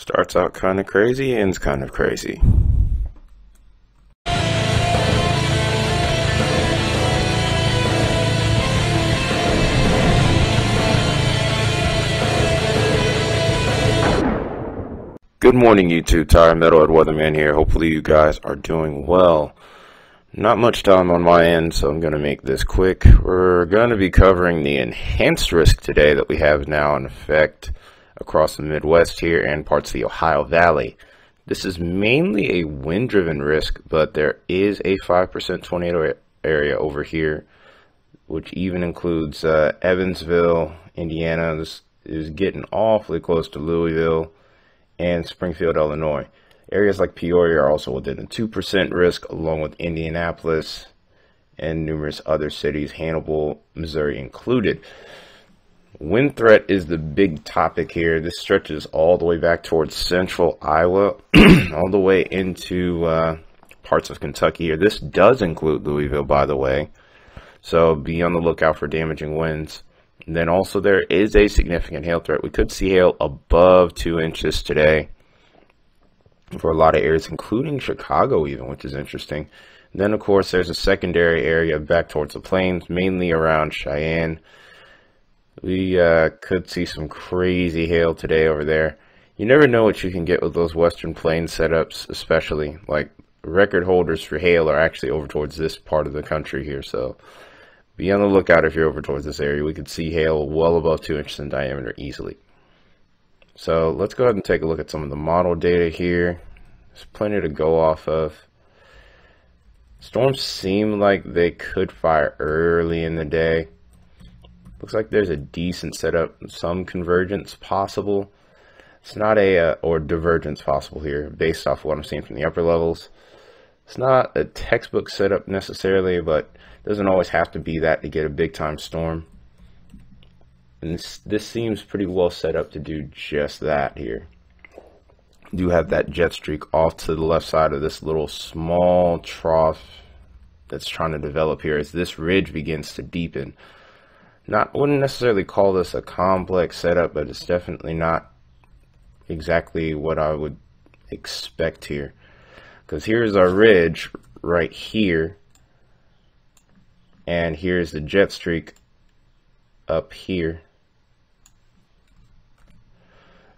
Starts out kind of crazy, ends kind of crazy. Good morning, YouTube. Tire Metalhead Weatherman here. Hopefully you guys are doing well. Not much time on my end, so I'm going to make this quick. We're going to be covering the enhanced risk today that we have now in effect across the Midwest here and parts of the Ohio Valley. This is mainly a wind-driven risk, but there is a 5% tornado area over here, which even includes Evansville, Indiana. This is getting awfully close to Louisville and Springfield, Illinois. Areas like Peoria are also within the 2% risk, along with Indianapolis and numerous other cities, Hannibal, Missouri included. Wind threat is the big topic here. This stretches all the way back towards central Iowa, all the way into parts of Kentucky here. This does include Louisville, by the way, so be on the lookout for damaging winds. And then also there is a significant hail threat. We could see hail above 2 inches today for a lot of areas, including Chicago even, which is interesting. And then, of course, there's a secondary area back towards the plains, mainly around Cheyenne. We could see some crazy hail today over there. You never know what you can get with those Western Plains setups, especially. Like, record holders for hail are actually over towards this part of the country here, so be on the lookout if you're over towards this area. We could see hail well above 2 inches in diameter easily. So let's go ahead and take a look at some of the model data here. There's plenty to go off of. Storms seem like they could fire early in the day. Looks like there's a decent setup, some convergence possible. It's not or divergence possible here, based off what I'm seeing from the upper levels. It's not a textbook setup necessarily, but it doesn't always have to be that to get a big time storm. And this seems pretty well set up to do just that here. You do have that jet streak off to the left side of this little small trough that's trying to develop here as this ridge begins to deepen. Wouldn't necessarily call this a complex setup, but it's definitely not exactly what I would expect here. Because here's our ridge right here, and here's the jet streak up here.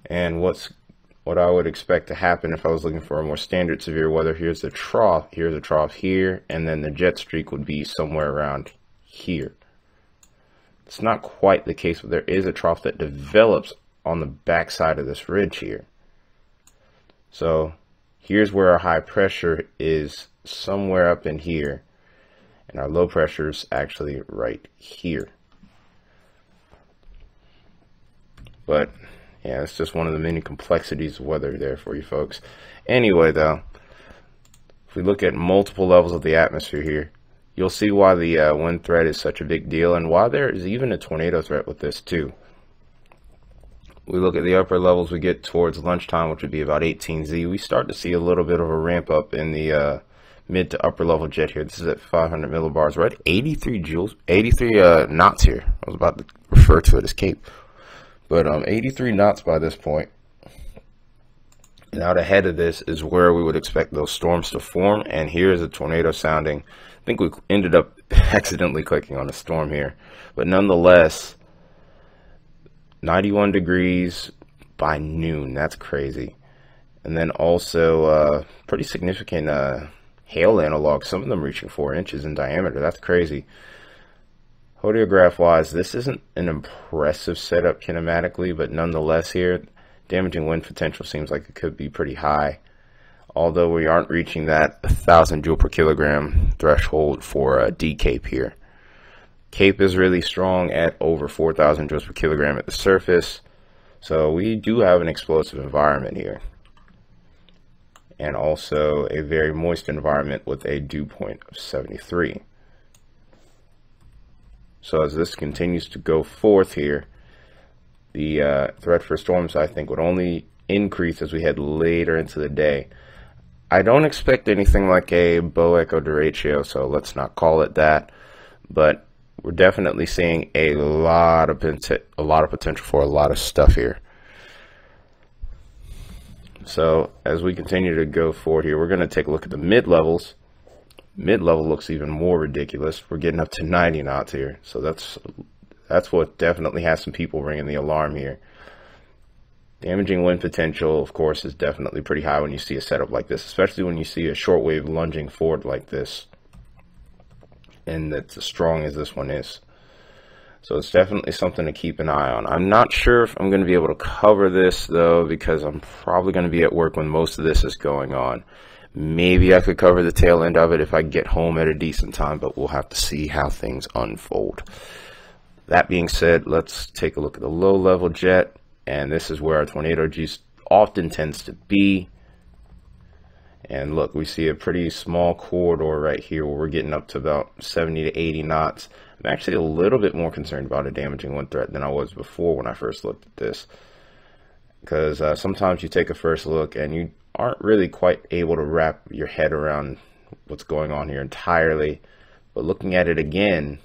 And what I would expect to happen if I was looking for a more standard severe weather, here's a trough here, and then the jet streak would be somewhere around here. It's not quite the case, but there is a trough that develops on the back side of this ridge here. So here's where our high pressure is, somewhere up in here, and our low pressure is actually right here. But yeah, it's just one of the many complexities of weather there for you folks. Anyway, though, if we look at multiple levels of the atmosphere here, you'll see why the wind threat is such a big deal and why there is even a tornado threat with this too. We look at the upper levels, we get towards lunchtime, which would be about 18Z. We start to see a little bit of a ramp up in the mid to upper level jet here. This is at 500 millibars. We're at 83 knots here. I was about to refer to it as Cape. But 83 knots by this point. And out ahead of this is where we would expect those storms to form. And here's a tornado sounding. I think we ended up accidentally clicking on a storm here. But nonetheless, 91 degrees by noon. That's crazy. And then also pretty significant hail analogs. Some of them reaching 4 inches in diameter. That's crazy. Hodograph wise, this isn't an impressive setup kinematically, but nonetheless here, damaging wind potential seems like it could be pretty high. Although we aren't reaching that 1,000 joule per kilogram threshold for D-Cape here. Cape is really strong at over 4,000 joules per kilogram at the surface. So we do have an explosive environment here. And also a very moist environment with a dew point of 73. So as this continues to go forth here, the threat for storms, I think, would only increase as we head later into the day. I don't expect anything like a Boe-Echo derecho, so let's not call it that. But we're definitely seeing a lot of potential for a lot of stuff here. So as we continue to go forward here, we're going to take a look at the mid-levels. Mid-level looks even more ridiculous. We're getting up to 90 knots here. So that's what definitely has some people ringing the alarm here. Damaging wind potential, of course, is definitely pretty high when you see a setup like this, especially when you see a shortwave lunging forward like this, and that's as strong as this one is. So it's definitely something to keep an eye on. I'm not sure if I'm going to be able to cover this, though, because I'm probably going to be at work when most of this is going on. Maybe I could cover the tail end of it if I get home at a decent time, but we'll have to see how things unfold. That being said, let's take a look at the low-level jet. And this is where our tornado juice often tends to be. And look, we see a pretty small corridor right here where we're getting up to about 70 to 80 knots. I'm actually a little bit more concerned about a damaging wind threat than I was before when I first looked at this. Because sometimes you take a first look and you aren't really quite able to wrap your head around what's going on here entirely. But looking at it again,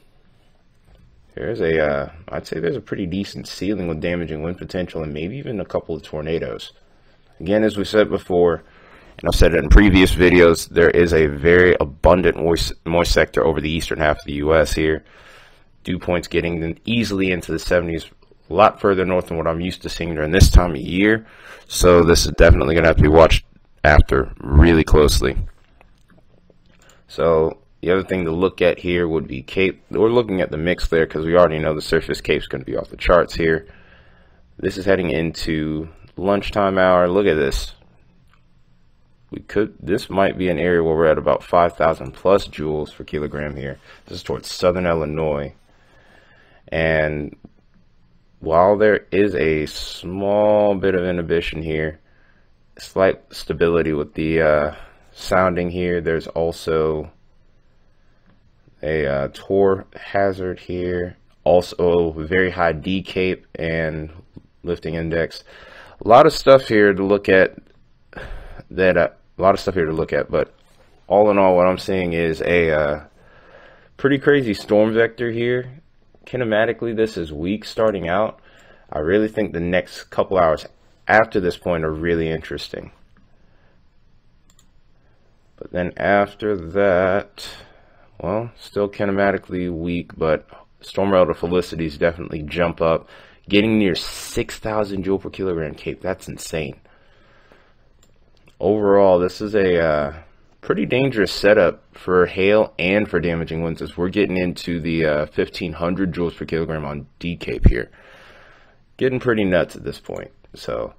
there's I'd say there's a pretty decent ceiling with damaging wind potential and maybe even a couple of tornadoes. Again, as we said before, and I've said it in previous videos, there is a very abundant moist sector over the eastern half of the U.S. here. Dew points getting easily into the 70s, a lot further north than what I'm used to seeing during this time of year. So this is definitely going to have to be watched after really closely. So the other thing to look at here would be CAPE. We're looking at the mix there because we already know the surface CAPE is going to be off the charts here. This is heading into lunchtime hour. Look at this. This might be an area where we're at about 5,000 plus joules per kilogram here. This is towards southern Illinois. And while there is a small bit of inhibition here, slight stability with the sounding here, there's also a TOR hazard here, also very high D CAPE and lifting index. A lot of stuff here to look at. But all in all, what I'm seeing is a pretty crazy storm vector here. Kinematically, this is weak starting out. I really think the next couple hours after this point are really interesting. But then after that, well, still kinematically weak, but storm relative felicities definitely jump up, getting near 6,000 joule per kilogram CAPE. That's insane. Overall, this is a pretty dangerous setup for hail and for damaging winds, as we're getting into the 1,500 joules per kilogram on D CAPE here. Getting pretty nuts at this point. So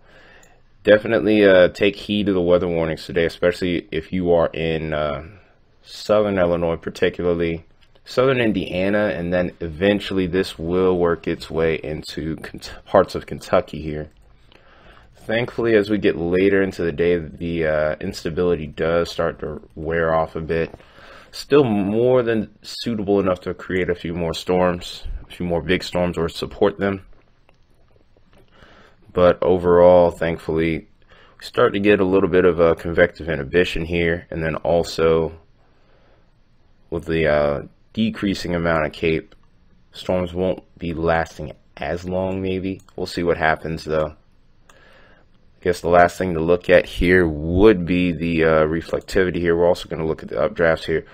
definitely take heed of the weather warnings today, especially if you are in southern Illinois, particularly southern Indiana, and then eventually this will work its way into parts of Kentucky here. Thankfully, as we get later into the day, the instability does start to wear off a bit. Still more than suitable enough to create a few more storms, a few more big storms, or support them. But overall, thankfully, we start to get a little bit of a convective inhibition here, and then also with the decreasing amount of CAPE, storms won't be lasting as long. Maybe we'll see what happens, though. I guess the last thing to look at here would be the reflectivity here. We're also going to look at the updrafts here.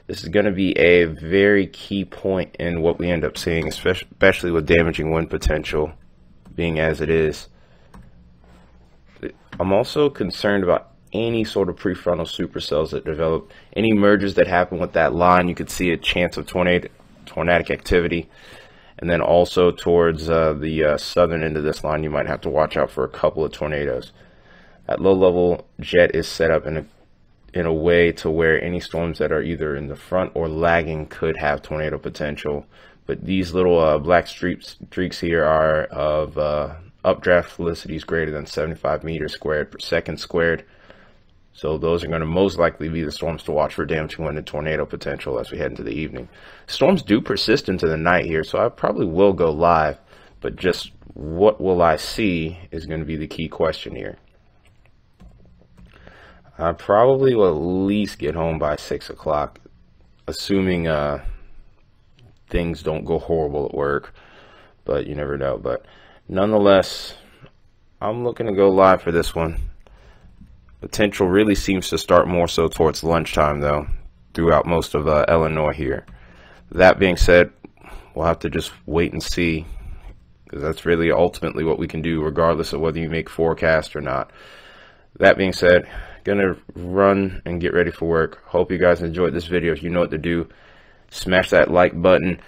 This is going to be a very key point in what we end up seeing, especially with damaging wind potential being as it is. I'm also concerned about any sort of prefrontal supercells that develop, any mergers that happen with that line. You could see a chance of tornadic activity. And then also towards the southern end of this line, you might have to watch out for a couple of tornadoes. That low-level jet is set up in a way to where any storms that are either in the front or lagging could have tornado potential. But these little black streaks here are of updraft felicities greater than 75 meters squared per second squared. So those are going to most likely be the storms to watch for damaging wind and tornado potential as we head into the evening. Storms do persist into the night here, so I probably will go live, but just what will I see is going to be the key question here. I probably will at least get home by 6 o'clock, assuming things don't go horrible at work, but you never know. But nonetheless, I'm looking to go live for this one. Potential really seems to start more so towards lunchtime, though, throughout most of Illinois here. That being said, we'll have to just wait and see, because that's really ultimately what we can do, regardless of whether you make forecast or not. That being said, gonna run and get ready for work. Hope you guys enjoyed this video. If you know what to do, smash that like button,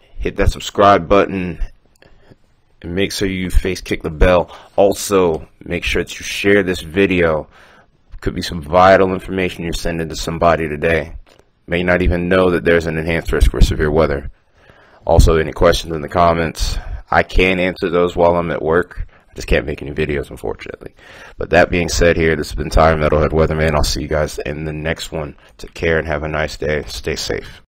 hit that subscribe button, and make sure you face kick the bell. Also, make sure that you share this video. Could be some vital information you're sending to somebody today. May not even know that there's an enhanced risk for severe weather. Also, any questions in the comments, I can answer those while I'm at work. I just can't make any videos, unfortunately. But that being said here, this has been Tire Metalhead Weatherman. I'll see you guys in the next one. Take care and have a nice day. Stay safe.